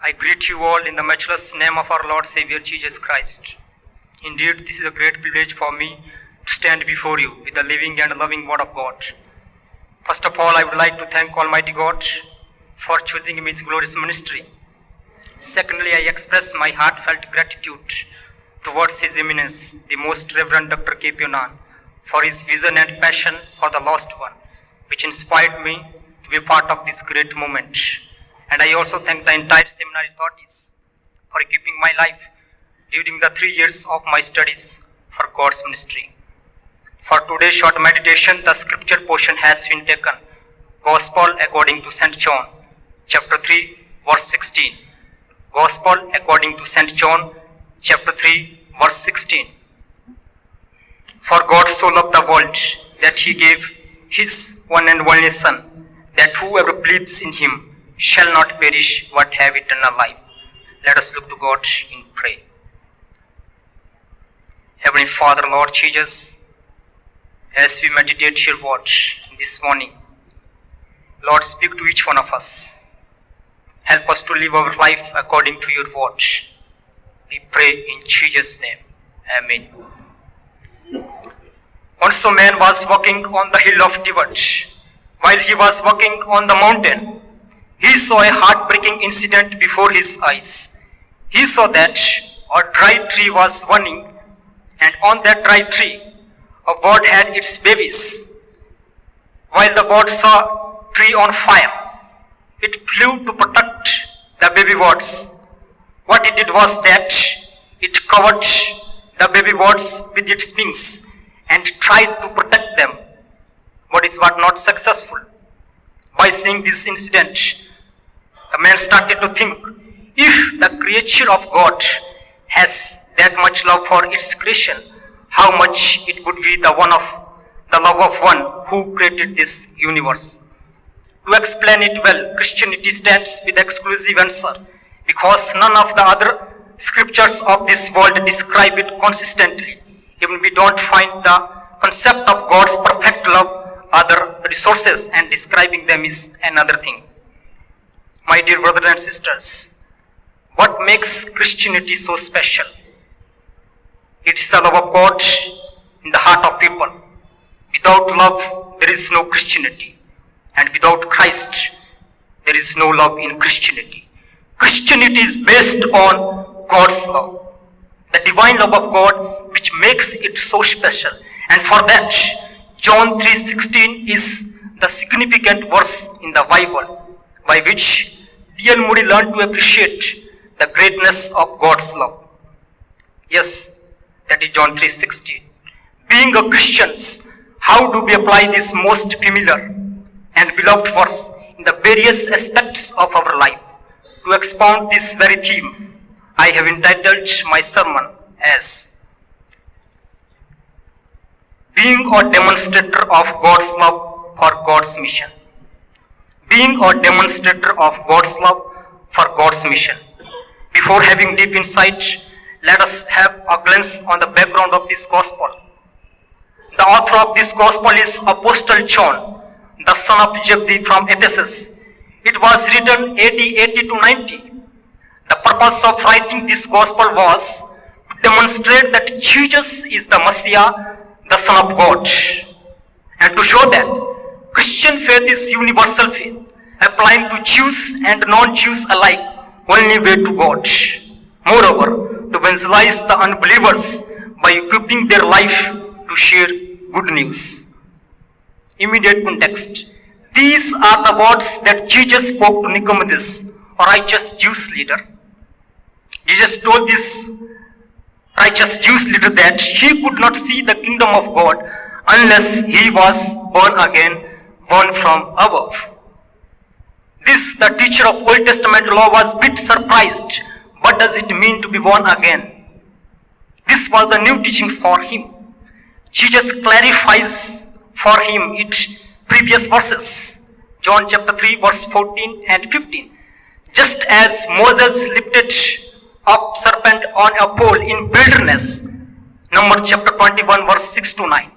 I greet you all in the matchless name of our Lord Savior Jesus Christ. Indeed, this is a great privilege for me to stand before you with the living and loving Word of God. First of all, I would like to thank Almighty God for choosing me in His glorious ministry. Secondly, I express my heartfelt gratitude towards His Eminence, the Most Reverend Dr. K.P. Anand, for his vision and passion for the lost one, which inspired me to be part of this great moment. And I also thank the entire seminary authorities for keeping my life during the 3 years of my studies for God's ministry. For today's short meditation, the scripture portion has been taken, Gospel according to St. John, chapter 3, verse 16. Gospel according to St. John, chapter 3, verse 16. For God so loved the world that He gave His one and only Son, that whoever believes in Him shall not perish but have eternal life. Let us look to God in prayer. Heavenly Father, Lord Jesus, as we meditate your word this morning, Lord, speak to each one of us. Help us to live our life according to your word. We pray in Jesus' name. Amen. Once a man was walking on the hill of Tibet. While he was walking on the mountain, he saw a heartbreaking incident before his eyes. He saw that a dry tree was burning, and on that dry tree, a bird had its babies. While the bird saw tree on fire, it flew to protect the baby birds. What it did was that it covered the baby birds with its wings and tried to protect them, but it was not successful. By seeing this incident, the man started to think, if the creature of God has that much love for its creation, how much it would be the love of one who created this universe. To explain it well, Christianity stands with exclusive answer, because none of the other scriptures of this world describe it consistently. Even we don't find the concept of God's perfect love other resources, and describing them is another thing. My dear brothers and sisters, what makes Christianity so special? It is the love of God in the heart of people. Without love, there is no Christianity. And without Christ, there is no love in Christianity. Christianity is based on God's love, the divine love of God, which makes it so special. And for that, John 3:16 is the significant verse in the Bible by which D.L. Moody learned to appreciate the greatness of God's love. Yes, that is John 3:16. Being a Christians, how do we apply this most familiar and beloved verse in the various aspects of our life? To expound this very theme, I have entitled my sermon as Being a Demonstrator of God's Love for God's Mission. Being a demonstrator of God's love for God's mission. Before having deep insight, let us have a glance on the background of this gospel. The author of this gospel is Apostle John, the son of Zebedee from Ephesus. It was written AD 80 to 90. The purpose of writing this gospel was to demonstrate that Jesus is the Messiah, the Son of God, and to show that Christian faith is universal faith, applying to Jews and non-Jews alike, only way to God. Moreover, to evangelize the unbelievers by equipping their life to share good news. Immediate context. These are the words that Jesus spoke to Nicodemus, a righteous Jewish leader. Jesus told this righteous Jewish leader that he could not see the kingdom of God unless he was born again, born from above. This, the teacher of Old Testament law, was a bit surprised. What does it mean to be born again? This was the new teaching for him. Jesus clarifies for him its previous verses. John chapter 3 verse 14 and 15. Just as Moses lifted up serpent on a pole in wilderness, Numbers chapter 21 verse 6 to 9.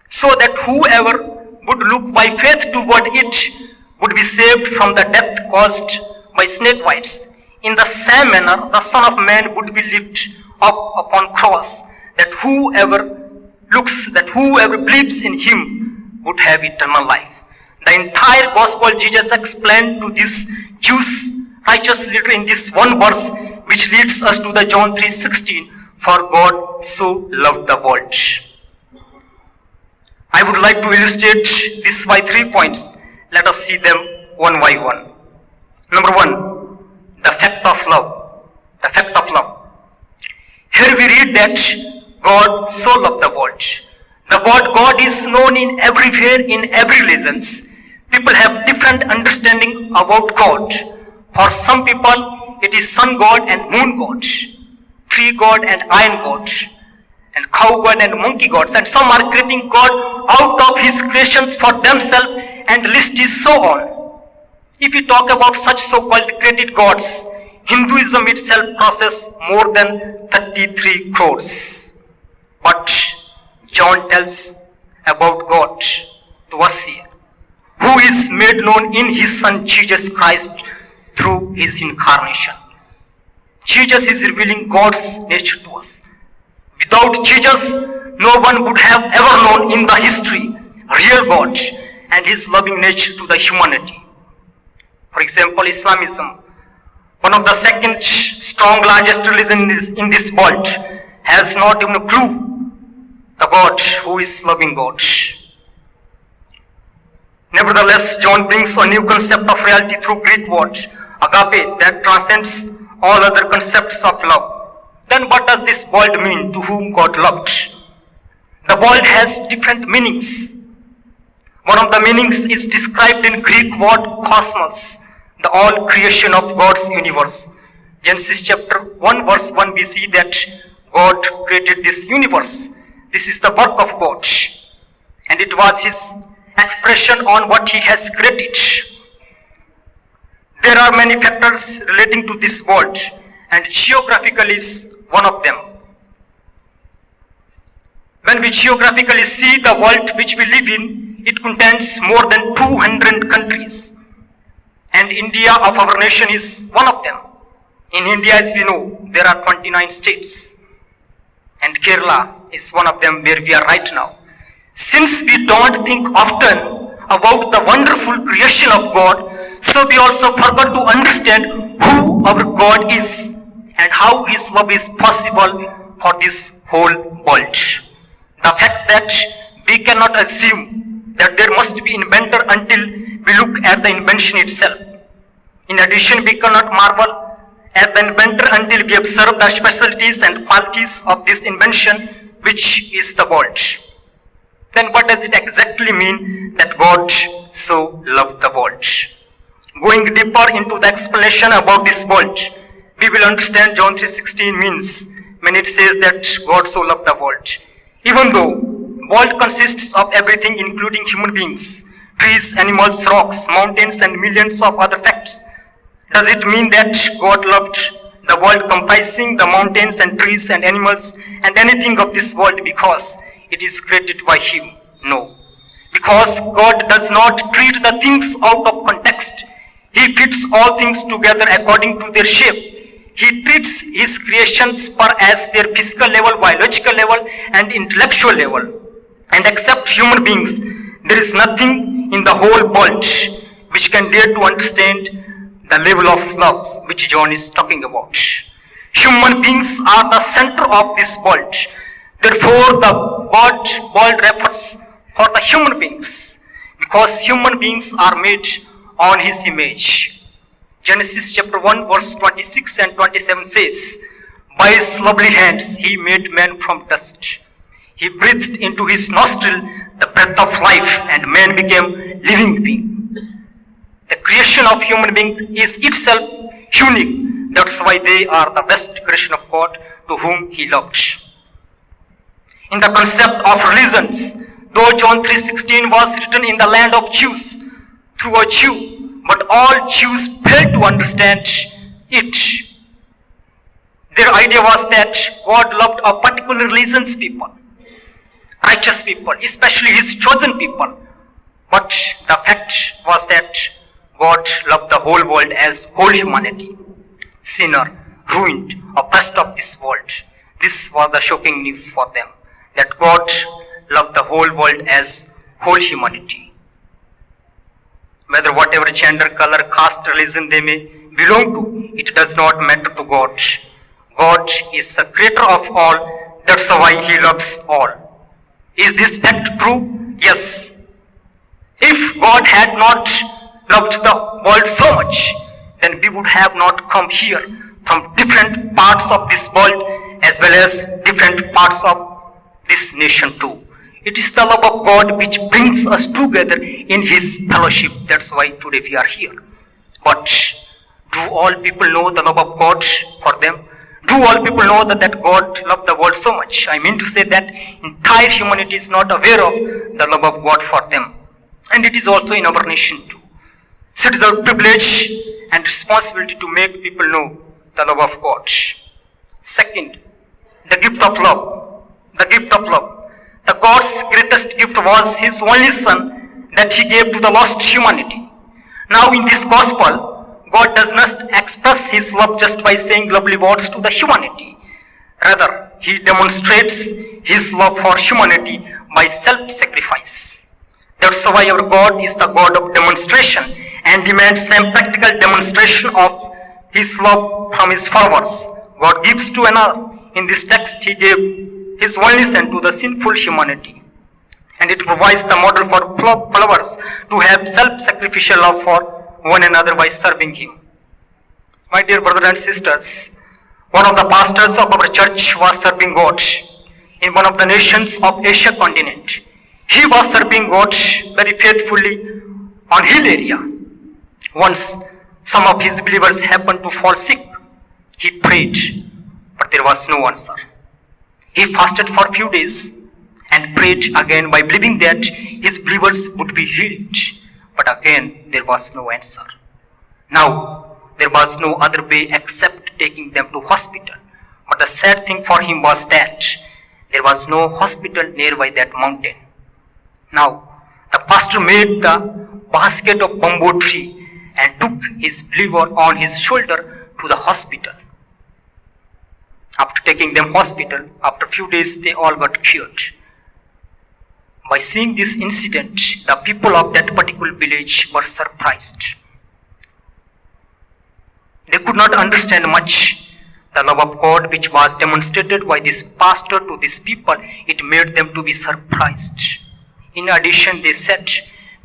So that whoever would look by faith toward it would be saved from the death caused by snake bites. in the same manner the Son of Man would be lifted up upon cross, that whoever believes in him would have eternal life. The entire gospel Jesus explained to this Jews righteous leader in this one verse, which leads us to the John 3:16, for God so loved the world. I would like to illustrate this by 3 points. Let us see them one by one. Number 1, the fact of love. The fact of love. Here we read that God so loved the world. The word God is known in everywhere, in every religion. People have different understanding about God. For some people, it is sun god and moon god, tree god and iron god, and cow god and monkey gods, and some are creating God out of his creations for themselves, and list is so on. If we talk about such so-called created gods, Hinduism itself processes more than 33 crores. But John tells about God to us here, who is made known in his Son Jesus Christ through his incarnation. Jesus is revealing God's nature to us. Without Jesus, no one would have ever known in the history real God and his loving nature to the humanity. For example, Islamism, one of the second strong largest religion in this world, has not even a clue the God who is loving God. Nevertheless, John brings a new concept of reality through Greek word agape that transcends all other concepts of love. Then what does this world mean to whom God loved? The world has different meanings. One of the meanings is described in Greek word cosmos, the all creation of God's universe. Genesis chapter 1 verse 1 we see that God created this universe. This is the work of God, and it was his expression on what he has created. There are many factors relating to this world, and geographical is one of them. When we geographically see the world which we live in, it contains more than 200 countries, and India of our nation is one of them. In India, as we know, there are 29 states, and Kerala is one of them where we are right now. Since we don't think often about the wonderful creation of God, so we also forgot to understand who our God is and how his love is possible for this whole world. The fact that we cannot assume that there must be inventor until we look at the invention itself. In addition, we cannot marvel at the inventor until we observe the specialties and qualities of this invention, which is the world. Then what does it exactly mean that God so loved the world? Going deeper into the explanation about this world, we will understand John 3:16 means when it says that God so loved the world. Even though world consists of everything including human beings, trees, animals, rocks, mountains, and millions of other facts, does it mean that God loved the world comprising the mountains and trees and animals and anything of this world because it is created by him? No. Because God does not treat the things out of context. He fits all things together according to their shape. He treats his creations for as their physical level, biological level, and intellectual level. And except human beings, there is nothing in the whole world which can dare to understand the level of love which John is talking about. Human beings are the center of this world. Therefore, the world refers for the human beings, because human beings are made on his image. Genesis chapter 1 verse 26 and 27 says, by his lovely hands he made man from dust. He breathed into his nostril the breath of life, and man became living being. The creation of human being is itself unique. That's why they are the best creation of God to whom he loved. In the concept of religions, though John 3:16 was written in the land of Jews through a Jew, but all Jews failed to understand it. Their idea was that God loved a particular religion's people, righteous people, especially his chosen people. But the fact was that God loved the whole world as whole humanity. sinner, ruined, oppressed of this world. This was the shocking news for them, that God loved the whole world as whole humanity. Whether whatever gender, color, caste, religion they may belong to, it does not matter to God. God is the creator of all, that's why He loves all. Is this fact true? Yes. If God had not loved the world so much, then we would have not come here from different parts of this world as well as different parts of this nation too. It is the love of God which brings us together in His fellowship. That's why today we are here. But do all people know the love of God for them? Do all people know that God loved the world so much? I mean to say that entire humanity is not aware of the love of God for them. And it is also in our nation too. So it is our privilege and responsibility to make people know the love of God. Second, the gift of love. The gift of love. The God's greatest gift was His only Son that He gave to the lost humanity. Now in this gospel, God does not express His love just by saying lovely words to the humanity. Rather, He demonstrates His love for humanity by self-sacrifice. That's why our God is the God of demonstration and demands some practical demonstration of His love from His followers. God gives to another. In this text, He gave His only Son to the sinful humanity. And it provides the model for followers to have self-sacrificial love for one another by serving Him. My dear brothers and sisters, one of the pastors of our church was serving God in one of the nations of Asia continent. He was serving God very faithfully on hill area. Once some of his believers happened to fall sick. He prayed, but there was no answer. He fasted for a few days and prayed again by believing that his believers would be healed. But again, there was no answer. Now, there was no other way except taking them to hospital. But the sad thing for him was that there was no hospital nearby that mountain. Now, the pastor made the basket of bamboo tree and took his believer on his shoulder to the hospital. After taking them hospital, after a few days, they all got cured. By seeing this incident, the people of that particular village were surprised. They could not understand much the love of God which was demonstrated by this pastor to these people. It made them to be surprised. In addition, they said,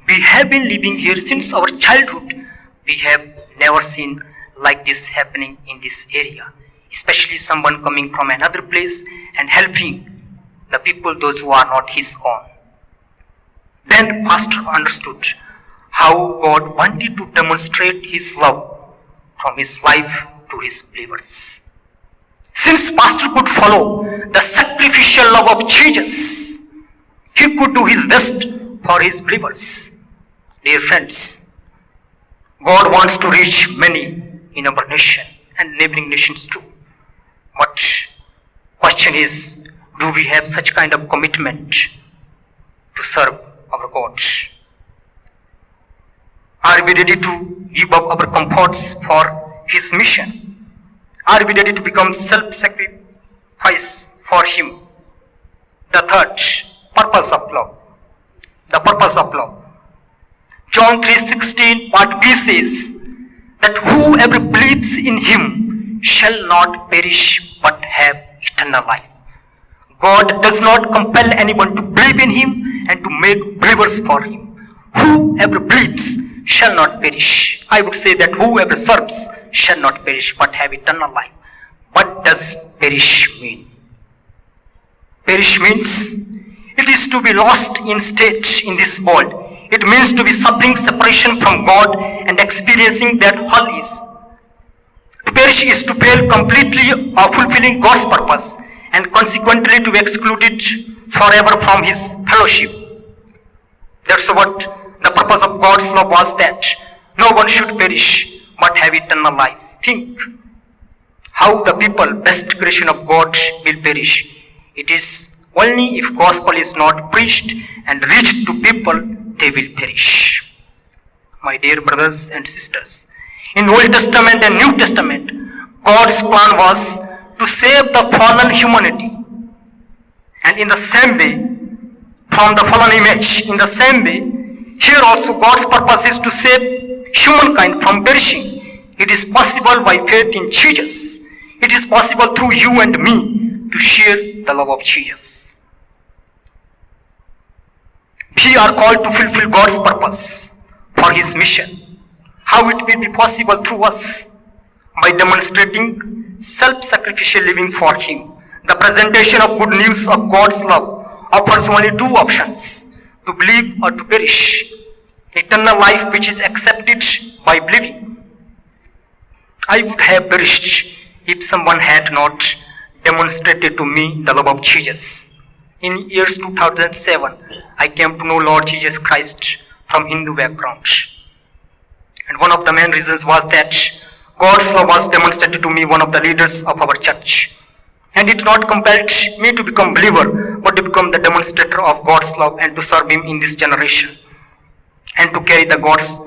"We have been living here since our childhood. We have never seen like this happening in this area, especially someone coming from another place and helping the people, those who are not his own." Then pastor understood how God wanted to demonstrate his love from his life to his believers. Since pastor could follow the sacrificial love of Jesus, he could do his best for his believers. Dear friends, God wants to reach many in our nation and neighboring nations too. But question is, do we have such kind of commitment to serve our God? Are we ready to give up our comforts for His mission? Are we ready to become self-sacrifice for Him? The third, purpose of love. The purpose of love. John 3:16 part B says that whoever believes in Him shall not perish but have eternal life. God does not compel anyone to believe in Him and to make believers for Him. Whoever believes shall not perish. I would say that whoever serves shall not perish but have eternal life. What does perish mean? Perish means it is to be lost in state in this world. It means to be suffering separation from God and experiencing that hell is. To perish is to fail completely of fulfilling God's purpose and consequently to be excluded forever from His fellowship. That's what the purpose of God's love was, that no one should perish but have eternal life. Think how the people, best creation of God, will perish. It is only if gospel is not preached and reached to people, they will perish. My dear brothers and sisters, in Old Testament and New Testament, God's plan was to save the fallen humanity. And in the same way, from the fallen image, in the same way, here also God's purpose is to save humankind from perishing. It is possible by faith in Jesus. It is possible through you and me to share the love of Jesus. We are called to fulfill God's purpose for His mission. How it will be possible through us? By demonstrating self-sacrificial living for Him. The presentation of good news of God's love offers only two options: to believe or to perish. Eternal life which is accepted by believing. I would have perished if someone had not demonstrated to me the love of Jesus. In years 2007, I came to know Lord Jesus Christ from Hindu background. And one of the main reasons was that God's love was demonstrated to me, one of the leaders of our church. And it not compelled me to become believer, but to become the demonstrator of God's love and to serve Him in this generation. And to carry the God's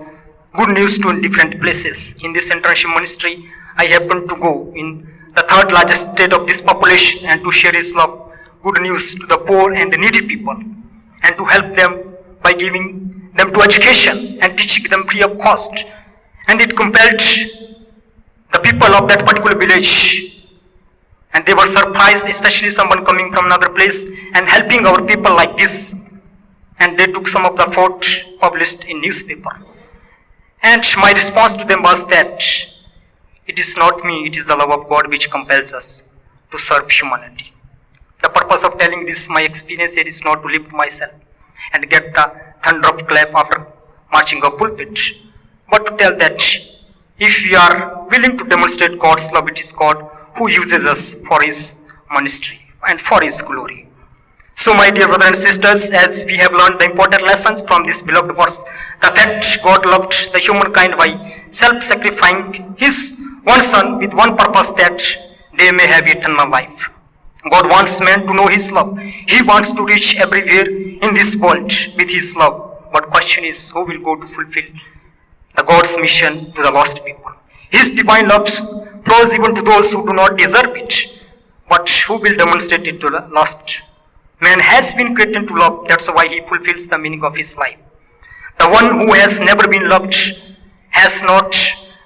good news to different places. In this international ministry, I happened to go in the third largest state of this population and to share His love, good news to the poor and the needy people, and to help them by giving them to education and teaching them free of cost. And it compelled the people of that particular village, and they were surprised, especially someone coming from another place and helping our people like this. And they took some of the thought published in newspaper. And my response to them was that it is not me, it is the love of God which compels us to serve humanity. The purpose of telling this, my experience here, is not to lift myself and get the thunder of clap after marching a pulpit, but to tell that if we are willing to demonstrate God's love, it is God who uses us for His ministry and for His glory. So my dear brothers and sisters, as we have learned the important lessons from this beloved verse, the fact God loved the humankind by self-sacrificing His one Son with one purpose, that they may have eternal life. God wants man to know His love. He wants to reach everywhere in this world with His love. But question is, who will go to fulfill the God's mission to the lost people? His divine love flows even to those who do not deserve it, but who will demonstrate it to the lost? Man has been created to love, that's why he fulfills the meaning of his life. The one who has never been loved has not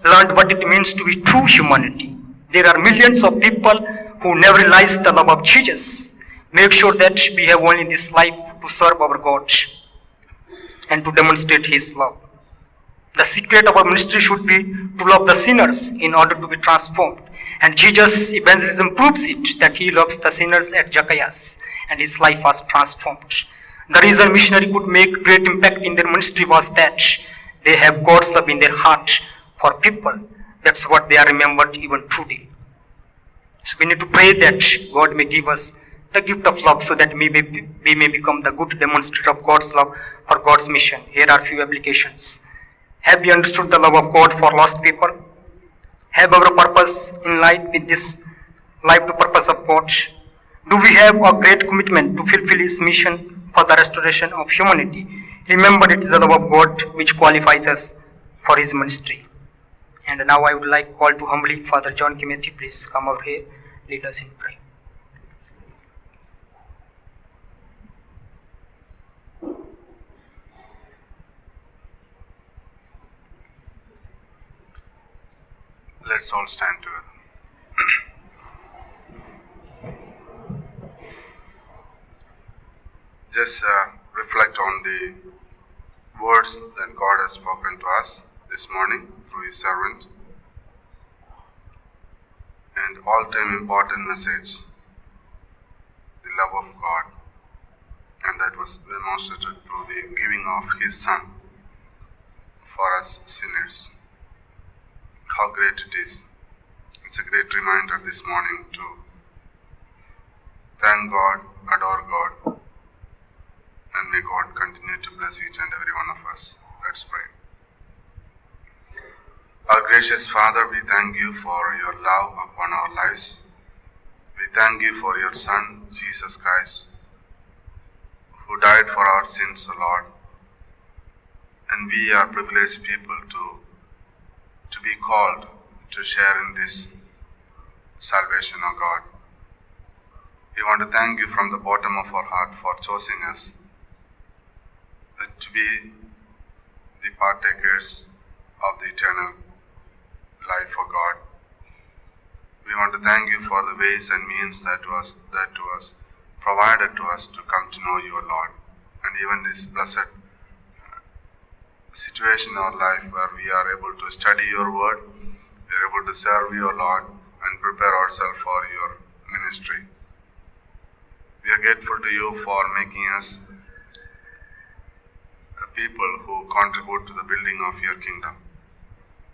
learned what it means to be true humanity. There are millions of people who never realize the love of Jesus. Make sure that we have only this life to serve our God and to demonstrate His love. The secret of our ministry should be to love the sinners in order to be transformed. And Jesus' evangelism proves it, that He loves the sinners at Zacchaeus, and his life was transformed. The reason missionary could make great impact in their ministry was that they have God's love in their heart for people. That's what they are remembered even today. So we need to pray that God may give us the gift of love, so that we may become the good demonstrator of God's love for God's mission. Here are few applications. Have we understood the love of God for lost people? Have our purpose in life with this life to purpose of God? Do we have a great commitment to fulfill His mission for the restoration of humanity? Remember, it is the love of God which qualifies us for His ministry. And now I would like to call to humbly Father John Kimethi. Please come over here, lead us in prayer. Let's all stand together. Just reflect on the words that God has spoken to us this morning through His servant. And all-time important message, the love of God. And that was demonstrated through the giving of His Son for us sinners. How great it is. It's a great reminder this morning to thank God, adore God, and may God continue to bless each and every one of us. Let's pray. Our gracious Father, we thank You for Your love upon our lives. We thank You for Your Son, Jesus Christ, who died for our sins, O Lord. And we are privileged people to be called to share in this salvation, O God. We want to thank you from the bottom of our heart for choosing us to be the partakers of the eternal life, O God. We want to thank you for the ways and means that was provided to us to come to know you, O Lord. And even this blessed situation in our life where we are able to study your word, we are able to serve you, O Lord, and prepare ourselves for your ministry. We are grateful to you for making us a people who contribute to the building of your kingdom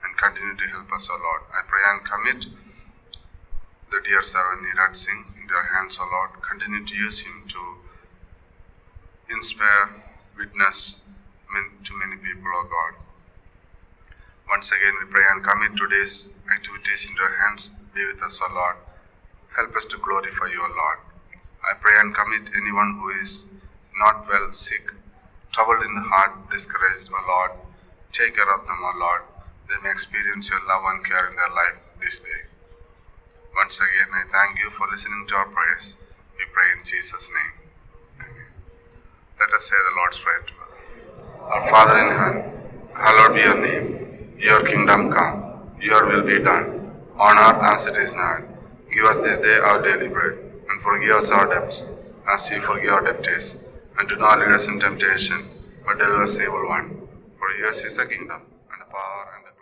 and continue to help us, O Lord. I pray and commit the dear servant Neeraj Singh into your hands, O Lord. Continue to use him to inspire, witness to many people, O God. Once again, we pray and commit today's activities into your hands. Be with us, O Lord. Help us to glorify you, O Lord. I pray and commit anyone who is not well, sick, troubled in the heart, discouraged, O Lord. Take care of them, O Lord. They may experience your love and care in their life this day. Once again, I thank you for listening to our prayers. We pray in Jesus' name. Amen. Let us say the Lord's Prayer together. Our Father in heaven, hallowed be your name. Your kingdom come. Your will be done, on earth as it is in heaven. Give us this day our daily bread, and forgive us our debts, as we forgive our debtors. And do not lead us in temptation, but deliver us from evil one. For yours is the kingdom, and the power, and the